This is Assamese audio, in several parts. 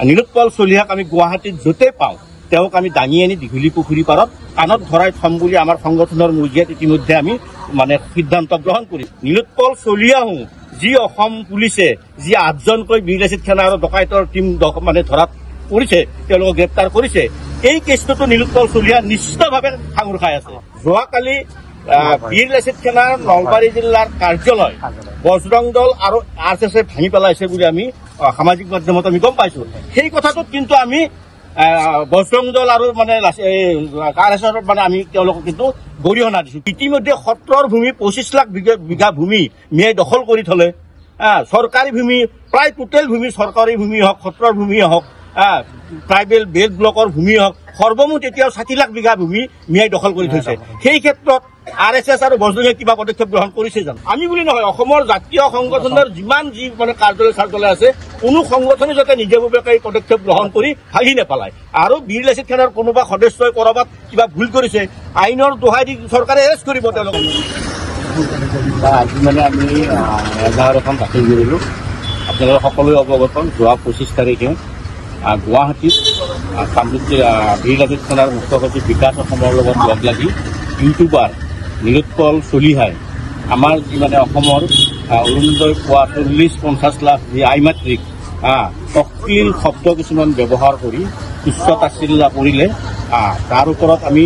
নীলোৎপল চলিহাক আমি গুৱাহাটীত য'তে পাওঁ তেওঁক আমি দাঙি আনি দীঘলী পুখুৰী পাৰত কাণত ধৰাই থম বুলি আমাৰ সংগঠনৰ মজিয়াত ইতিমধ্যে আমি মানে সিদ্ধান্ত গ্ৰহণ কৰিম। নীলোৎপল চলিহাও যি অসম পুলিচে যি 8জনকৈ বীৰ লাচিত সেনা আৰু ডকাইতৰ টীম মানে ধৰাত পৰিছে, তেওঁলোকক গ্ৰেপ্তাৰ কৰিছে, এই কেছটোতো নীলোৎপল চলিহা নিশ্চিতভাৱে সাঙুৰ খাই আছে। যোৱাকালি বীৰ লাচিত সেনাৰ নলবাৰী জিলাৰ কাৰ্যালয় বজৰং দল আৰু RSSে ভাঙি পেলাইছে বুলি আমি সামাজিক মাধ্যমত আমি গম পাইছো। সেই কথাটোত কিন্তু আমি বজৰং দল আৰু মানে RSSৰ মানে আমি তেওঁলোকক কিন্তু গৰিহণা দিছো। ইতিমধ্যে সত্ৰৰ ভূমি 25 লাখ বিঘা ভূমি মিয়াই দখল কৰি থলে। চৰকাৰী ভূমি প্ৰায় টোটেল ভূমি, চৰকাৰী ভূমি হওক, সত্ৰৰ ভূমি হওক, ট্ৰাইবেল বেল্ট ব্লকৰ ভূমি হওক, সৰ্বমুঠ এতিয়াও 60 লাখ বিঘা ভূমি মিয়াই দখল কৰি থৈছে। সেই ক্ষেত্ৰত RSS আৰু বজৰঙে কিবা পদক্ষেপ গ্ৰহণ কৰিছে জানো? আমি বুলি নহয়, অসমৰ জাতীয় সংগঠনৰ যিমান যি মানে কাৰ্যালয় আছে, কোনো সংগঠনে যাতে নিজাববীয়াকৈ পদক্ষেপ গ্ৰহণ কৰি ভাঙি নেপেলায়। আৰু বীৰ লাচিত সেনাৰ কোনোবা সদস্যই কৰবাত কিবা ভুল কৰিছে, আইনৰ দোহাই দি চৰকাৰে এৰেষ্ট কৰিব তেওঁলোকক। আজি মানে আমি এজাহাৰ এখন দাখিল কৰিলোঁ। আপোনালোকে সকলোৱে অৱগত, যোৱা 25 তাৰিখে গুৱাহাটীত বীৰ লাচিত সেনাৰ মুখ্য সচিব বিকাশ অসমৰ লগত লগ লাগি ইউটিউবাৰ নীলোৎপল চলিহাই আমাৰ যি মানে অসমৰ অৰুণোদয় পোৱা 40-50 লাখ যি আইমাতৃক অশ্লীল শব্দ কিছুমান ব্যৱহাৰ কৰি তুচ্ছ তাচ্ছিল্য কৰিলে, তাৰ ওপৰত আমি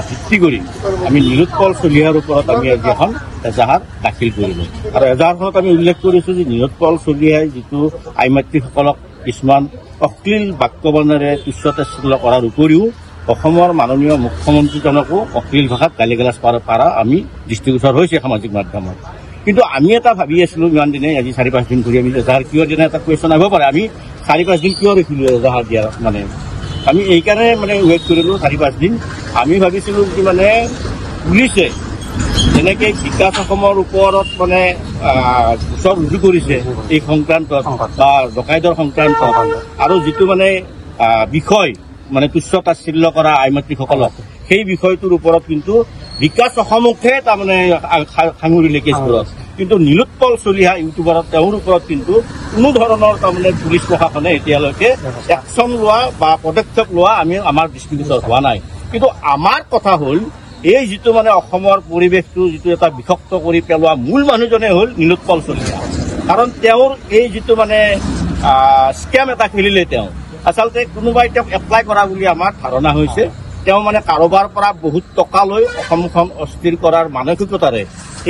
ভিত্তি কৰি আমি নীলোৎপল চলিহাৰ ওপৰত আমি আজি এখন এজাহাৰ দাখিল কৰিলোঁ। আৰু এজাহাৰখনত আমি উল্লেখ কৰিছোঁ যে নীলোৎপল চলিহাই যিটো আইমাতৃসকলক কিছুমান অশ্লীল বাক্যবৰ্ণেৰে তুচ্ছ তাচ্ছিল্য কৰাৰ উপৰিও অসমৰ মাননীয় মুখ্যমন্ত্ৰীজনকো অশ্লীল ভাষাত গালিগালাজ পাৰা আমি দৃষ্টিগোচৰ হৈছে সামাজিক মাধ্যমত। কিন্তু আমি এটা ভাবি আছিলোঁ ইমান দিনে, আজি 4-5 দিন ধৰি আমি এজাহাৰ কিয় দিনে এটা কুৱেশ্যন আহিব পাৰে, আমি 4-5 দিন কিয় ৰখিলোঁ এজাহাৰ দিয়াৰ মানে আমি এইকাৰণে মানে ৱেইট কৰিলোঁ 4-5 দিন। আমি ভাবিছিলোঁ কি মানে পুলিচে যেনেকৈ বিকাশ অসমৰ ওপৰত মানে গোচৰ ৰুজু কৰিছে এই সংক্ৰান্তত বা ডকাইতৰ সংক্ৰান্তত, আৰু যিটো মানে বিষয় মানে তুচ্ছ তাচ্ছিল্য কৰা আইমাতৃসকলক, সেই বিষয়টোৰ ওপৰত কিন্তু বিকাশ অসমকে তাৰমানে সাঙুৰিলে কেছবোৰত। কিন্তু নীলোৎপল চলিহা ইউটিউবাৰত তেওঁৰ ওপৰত কিন্তু কোনো ধৰণৰ তাৰমানে পুলিচ প্ৰশাসনে এতিয়ালৈকে একশ্যন লোৱা বা পদক্ষেপ লোৱা আমাৰ দৃষ্টিগোচৰ হোৱা নাই। কিন্তু আমাৰ কথা হ'ল এই যিটো মানে অসমৰ পৰিৱেশটো যিটো এটা বিষাক্ত কৰি পেলোৱা মূল মানুহজনে হ'ল নীলোৎপল চলিহা। কাৰণ তেওঁৰ এই যিটো মানে স্কেম এটা খেলিলে, তেওঁ আচলতে কোনোবাই তেওঁক এপ্লাই কৰা বুলি আমাৰ ধাৰণা হৈছে। তেওঁ মানে কাৰোবাৰ পৰা বহুত টকা লৈ অসমখন অস্থিৰ কৰাৰ মানসিকতাৰে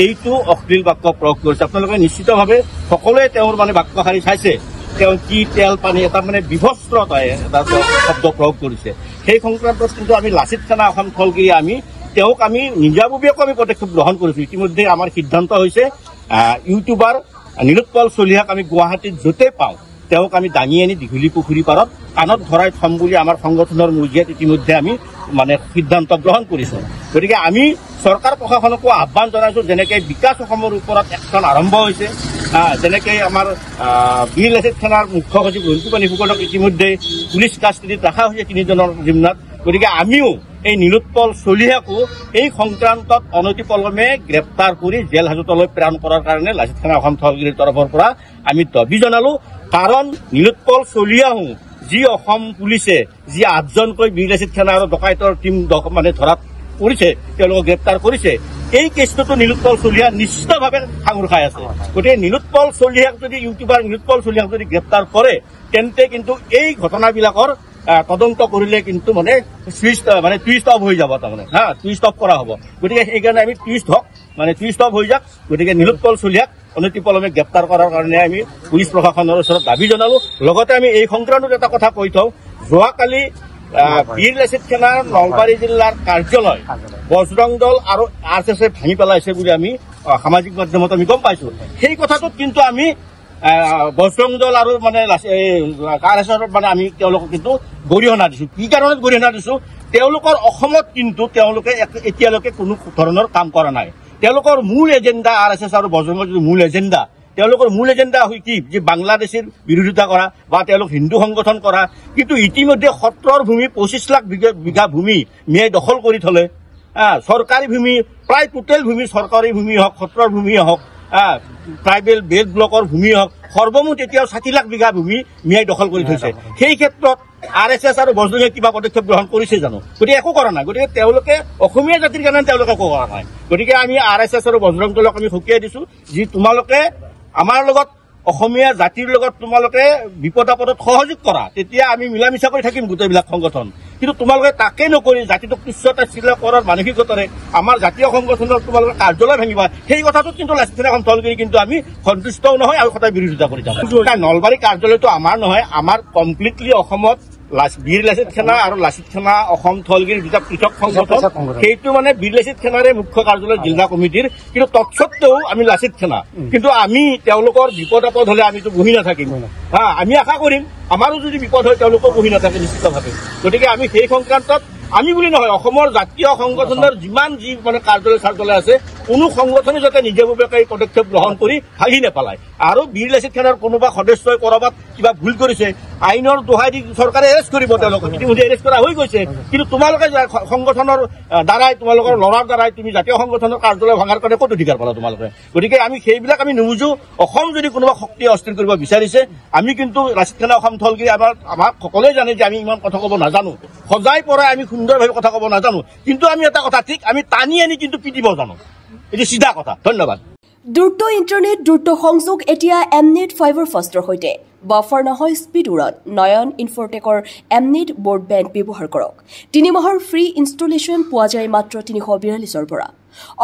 এইটো অশ্লীল বাক্য প্ৰয়োগ কৰিছে। আপোনালোকে নিশ্চিতভাৱে সকলোৱে তেওঁৰ মানে বাক্যশাৰী চাইছে, তেওঁ কি তেল পানী এটা মানে বিভস্ত্ৰতাই এটা শব্দ প্ৰয়োগ কৰিছে। সেই সংক্ৰান্তত কিন্তু আমি লাচিত সেনা অসম ফলগিৰি তেওঁক আমি নিজাববীয়াকৈ আমি পদক্ষেপ গ্ৰহণ কৰিছোঁ। ইতিমধ্যে আমাৰ সিদ্ধান্ত হৈছে ইউটিউবাৰ নীলোৎপল চলিহাক আমি গুৱাহাটীত য'তে পাওঁ তেওঁক আমি দাঙি আনি দীঘলী পুখুৰী পাৰত কাণত ধৰাই থম বুলি আমাৰ সংগঠনৰ মজিয়াত ইতিমধ্যে আমি মানে সিদ্ধান্ত গ্ৰহণ কৰিছোঁ। গতিকে আমি চৰকাৰ প্ৰশাসনকো আহ্বান জনাইছোঁ, যেনেকৈ বিকাশ অসমৰ ওপৰত একশ্যন আৰম্ভ হৈছে, যেনেকৈ আমাৰ বীৰ লাচিত সেনাৰ মুখ্য সচিব ৰুণকুপানী ফুকনক ইতিমধ্যে পুলিচ কাষ্টডিত ৰখা হৈছে 3জনৰ জিম্মাত। গতিকে আমিও এই নীলোৎপল চলিহাকো এই সংক্ৰান্তত অনতিপলমে গ্ৰেপ্তাৰ কৰি জেল হাজতলৈ প্ৰেৰণ কৰাৰ কাৰণে লাচিত সেনা অসম ফলগিৰিৰ তৰফৰ পৰা আমি দাবী জনালোঁ। কাৰণ নীলোৎপল চলিহাও যি অসম পুলিচে যি 8জনকৈ বীৰ লাচিত সেনা আৰু ডকাইতৰ টীম মানে ধৰাত পৰিছে, তেওঁলোকক গ্ৰেপ্তাৰ কৰিছে, এই কেছটোতো নীলোৎপল চলিহা নিশ্চিতভাৱে সাঙুৰ খাই আছে। গতিকে নীলোৎপল চলিহাক যদি ইউটিউবাৰ নীলোৎপল চলিহাক যদি গ্ৰেপ্তাৰ কৰে, তেন্তে কিন্তু এই ঘটনাবিলাকৰ তদন্ত কৰিলে কিন্তু মানে টুইষ্ট অফ হৈ যাব, তাৰমানে টুইষ্ট অফ কৰা হ'ব। গতিকে সেইকাৰণে আমি টুইষ্ট অফ হৈ যাওক। গতিকে নীলোৎপল চলিহাক অনতিপলমে গ্ৰেপ্তাৰ কৰাৰ কাৰণে আমি পুলিচ প্ৰশাসনৰ ওচৰত দাবী জনালোঁ। লগতে আমি এই সংক্ৰান্তত এটা কথা কৈ থওঁ, যোৱাকালি বীৰ লাচিত সেনাৰ নলবাৰী জিলাৰ কাৰ্যালয় বজৰং দল আৰু RSSে ভাঙি পেলাইছে বুলি আমি সামাজিক মাধ্যমত আমি গম পাইছোঁ। সেই কথাটোত কিন্তু আমি বজৰং দল আৰু মানে RSSৰ মানে আমি তেওঁলোকক কিন্তু গৰিহণা দিছোঁ। কি কাৰণত গৰিহণা দিছোঁ? তেওঁলোকৰ অসমত কিন্তু তেওঁলোকে এতিয়ালৈকে কোনো ধৰণৰ কাম কৰা নাই। তেওঁলোকৰ মূল এজেণ্ডা RSS আৰু বজৰঙৰ যিটো মূল এজেণ্ডা, তেওঁলোকৰ মূল এজেণ্ডা হয় কি, যে বাংলাদেশীৰ বিৰোধিতা কৰা বা তেওঁলোক হিন্দু সংগঠন কৰা। কিন্তু ইতিমধ্যে সত্ৰৰ ভূমি 25 লাখ বিঘা ভূমি মিয়াই দখল কৰি থলে। চৰকাৰী ভূমি প্ৰায় টোটেল ভূমি, চৰকাৰী ভূমি হওক, সত্ৰৰ ভূমি হওক, ট্ৰাইবেল বেল্ট ব্লকৰ ভূমি হওক সৰ্বমুঠ এতিয়াও 60 লাখ বিঘা ভূমি মিয়াই দখল কৰি থৈছে সেই ক্ষেত্ৰত RSS আৰু বজৰঙে কিবা পদক্ষেপ গ্ৰহণ কৰিছে জানো গতিকে একো কৰা নাই গতিকে তেওঁলোকে অসমীয়া জাতিৰ কাৰণে তেওঁলোকে একো কৰা নাই গতিকে আমি RSS আৰু বজৰং দলক আমি সকীয়াই দিছো যি তোমালোকে আমাৰ লগত অসমীয়া জাতিৰ লগত তোমালোকে বিপদ আপদত সহযোগ কৰা তেতিয়া আমি মিলামিছা কৰি থাকিম গোটেইবিলাক সংগঠন কিন্তু তোমালোকে তাকে নকৰি জাতিটোক তুচ্ছতাচ্ছিল্য কৰাৰ মানসিকতাৰে আমাৰ জাতীয় সংগঠনৰ তোমালোকে কাৰ্যালয় ভাঙিবা সেই কথাটোত কিন্তু লাচিত সেনা সন্থালগিৰি কিন্তু আমি সন্তুষ্টও নহয় আৰু সদায় বিৰোধিতা কৰি যাম নলবাৰী কাৰ্যালয়টো আমাৰ নহয় আমাৰ কমপ্লিটলি অসমত বীৰ লাচিত সেনা আৰু লাচিত সেনা অসম থলগিৰি দুটা পৃথক সংগঠন সেইটো মানে বীৰ লাচিত সেনাৰে মুখ্য কাৰ্যালয় জিলা কমিটিৰ কিন্তু তৎসত্বেও আমি লাচিত সেনা কিন্তু আমি তেওঁলোকৰ বিপদ আপদ হলে আমিতো বহি নাথাকিম আমি আশা কৰিম আমাৰো যদি বিপদ হয় তেওঁলোকো বহি নাথাকে নিশ্চিতভাৱে গতিকে আমি সেই সংক্ৰান্তত আমি বুলি নহয় অসমৰ জাতীয় সংগঠনৰ যিমান যি মানে কাৰ্যালয় আছে কোনো সংগঠনে যাতে নিজাববীয়াকৈ পদক্ষেপ গ্ৰহণ কৰি ভাঙি নেপেলায় আৰু বীৰ লাচিত সেনাৰ কোনোবা সদস্যই কৰবাত কিবা ভুল কৰিছে আইনৰ দোহাই দি চৰকাৰে এৰেষ্ট কৰিব তেওঁলোকক ইতিমধ্যে এৰেষ্ট কৰা হৈ গৈছে কিন্তু তোমালোকে সংগঠনৰ দ্বাৰাই তোমালোকৰ লৰাৰ দ্বাৰাই তুমি জাতীয় সংগঠনৰ কাৰ্যালয় ভাঙাৰ কাৰণে ক'ত অধিকাৰ পালা তোমালোকে গতিকে আমি সেইবিলাক আমি নুবুজো অসম যদি কোনোবা শক্তি অস্থিৰ কৰিব বিচাৰিছে আমি কিন্তু লাচিত সেনা অসম থলগিৰি আমাক সকলোৱে জানে যে আমি ইমান কথা ক'ব নাজানো সজাই পৰাই আমি সুন্দৰভাৱে কথা ক'ব নাজানো কিন্তু আমি এটা কথা ঠিক আমি টানি আনি কিন্তু পিটিব জানো এইটো চিধা কথা ধন্যবাদ দ্ৰুত ইণ্টাৰনেট দ্ৰুত সংযোগ এতিয়া এমনেট ফাইবাৰ ফাষ্টৰ সৈতে বাফাৰ নহয় স্পীড উড়াত নয়ন ইনফৰটেকৰ এমনেট ব্ৰডবেণ্ড ব্যৱহাৰ কৰক 3 মাহৰ ফ্ৰী ইনষ্টলেশ্যন পোৱা যায় মাত্ৰ 342ৰ পৰা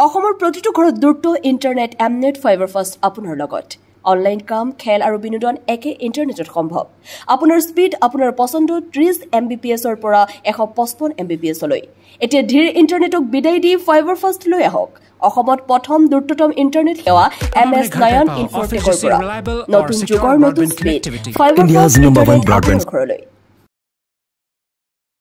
অসমৰ প্ৰতিটো ঘৰত দ্ৰুত ইণ্টাৰনেট এমনেট ফাইবাৰ ফাষ্ট আপোনাৰ লগত অনলাইন কাম খেল আৰু বিনোদন একে ইণ্টাৰনেটত সম্ভৱ আপোনাৰ স্পীড আপোনাৰ পছন্দ 30 Mbps-ৰ পৰা 155 Mbps-লৈ এতিয়া ধীৰ ইণ্টাৰনেটক বিদায় দি ফাইবাৰ ফাষ্ট লৈ আহক অসমত প্ৰথম দ্ৰুততম ইণ্টাৰনেট সেৱা MS নয়ন ইনফৰটেকৰ পৰা নতুন যুগৰ নতুন স্পীড ফাইবাৰ ফাষ্ট ব্ৰডবেণ্ড